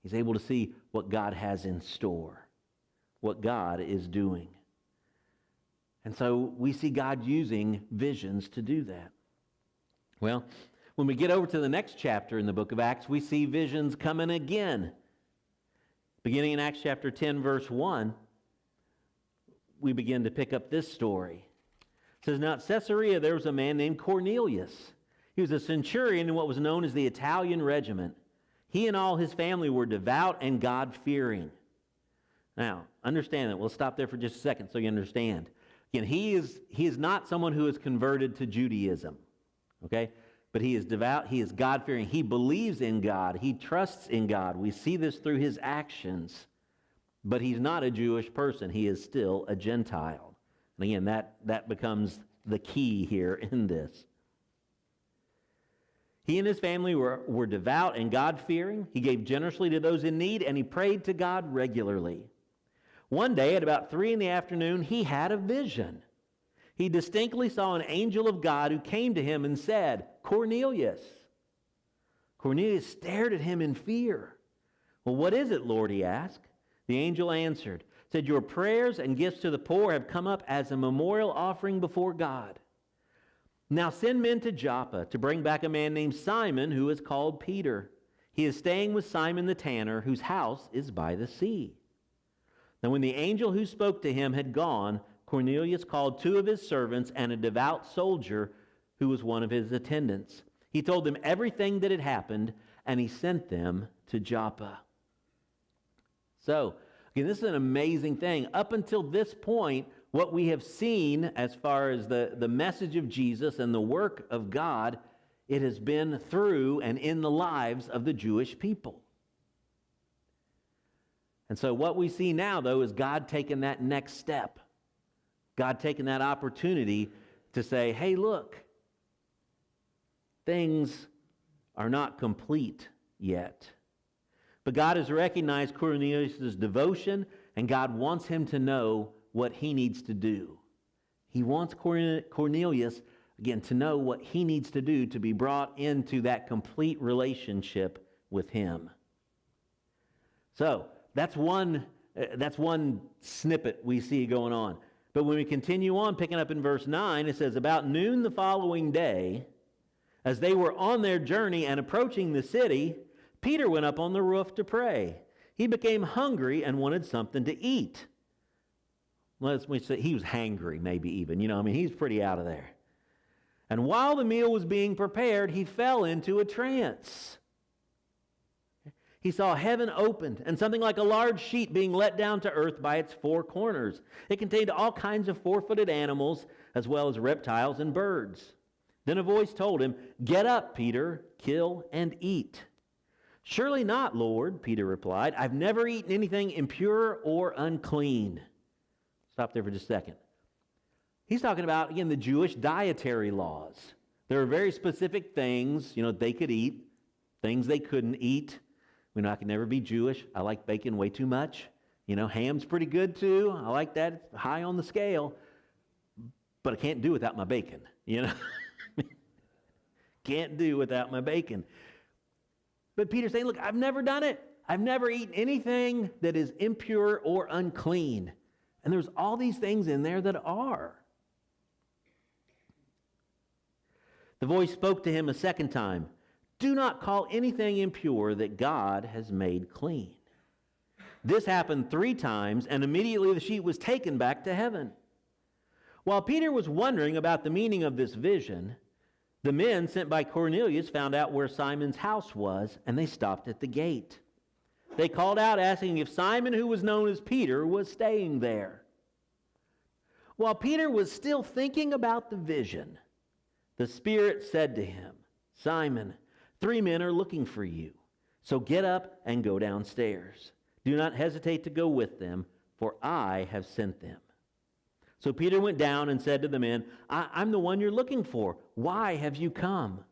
He's able to see what God has in store, what God is doing. And so we see God using visions to do that. Well, when we get over to the next chapter in the book of Acts, we see visions coming again. Beginning in Acts chapter 10, verse 1, we begin to pick up this story. It says, "Now at Caesarea there was a man named Cornelius. He was a centurion in what was known as the Italian regiment. He and all his family were devout and God-fearing." Now, understand that. We'll stop there for just a second so you understand. Again, he is not someone who is converted to Judaism, okay? But he is devout, he is God-fearing, he believes in God, he trusts in God. We see this through his actions. But he's not a Jewish person, he is still a Gentile. And again, that becomes the key here in this. He and his family were devout and God-fearing. He gave generously to those in need, and he prayed to God regularly. One day at about 3 p.m, he had a vision. He distinctly saw an angel of God who came to him and said, "Cornelius." Cornelius stared at him in fear. "Well, what is it, Lord?" he asked. The angel answered, said, "Your prayers and gifts to the poor have come up as a memorial offering before God. Now send men to Joppa to bring back a man named Simon who is called Peter. He is staying with Simon the tanner, whose house is by the sea." Now when the angel who spoke to him had gone, Cornelius called 2 of his servants and a devout soldier who was one of his attendants. He told them everything that had happened, and he sent them to Joppa. So, again, this is an amazing thing. Up until this point, what we have seen as far as the message of Jesus and the work of God, it has been through and in the lives of the Jewish people. And so what we see now, though, is God taking that next step. God taking that opportunity to say, hey, look, things are not complete yet. But God has recognized Cornelius' devotion, and God wants him to know what he needs to do. He wants Cornelius, again, to know what he needs to do to be brought into that complete relationship with him. So, that's one snippet we see going on. But when we continue on, picking up in verse 9, it says, "About noon the following day, as they were on their journey and approaching the city, Peter went up on the roof to pray. He became hungry and wanted something to eat." Let's say he was hangry, maybe even. He's pretty out of there. "And while the meal was being prepared, he fell into a trance. He saw heaven opened and something like a large sheet being let down to earth by its 4 corners. It contained all kinds of 4-footed animals as well as reptiles and birds. Then a voice told him, 'Get up, Peter, kill and eat.' 'Surely not, Lord,' Peter replied. 'I've never eaten anything impure or unclean.'" Stop there for just a second. He's talking about, again, the Jewish dietary laws. There are very specific things, they could eat, things they couldn't eat. I can never be Jewish. I like bacon way too much. Ham's pretty good too. I like that. It's high on the scale. But I can't do without my bacon, Can't do without my bacon. But Peter's saying, look, I've never done it. I've never eaten anything that is impure or unclean. And there's all these things in there that are. The voice spoke to him a second time. "Do not call anything impure that God has made clean." This happened 3 times, and immediately the sheet was taken back to heaven. While Peter was wondering about the meaning of this vision, the men sent by Cornelius found out where Simon's house was, and they stopped at the gate. They called out asking if Simon, who was known as Peter, was staying there. While Peter was still thinking about the vision, the Spirit said to him, "Simon, 3 men are looking for you. So get up and go downstairs. Do not hesitate to go with them, for I have sent them." So Peter went down and said to the men, I'm the one you're looking for. Why have you come?"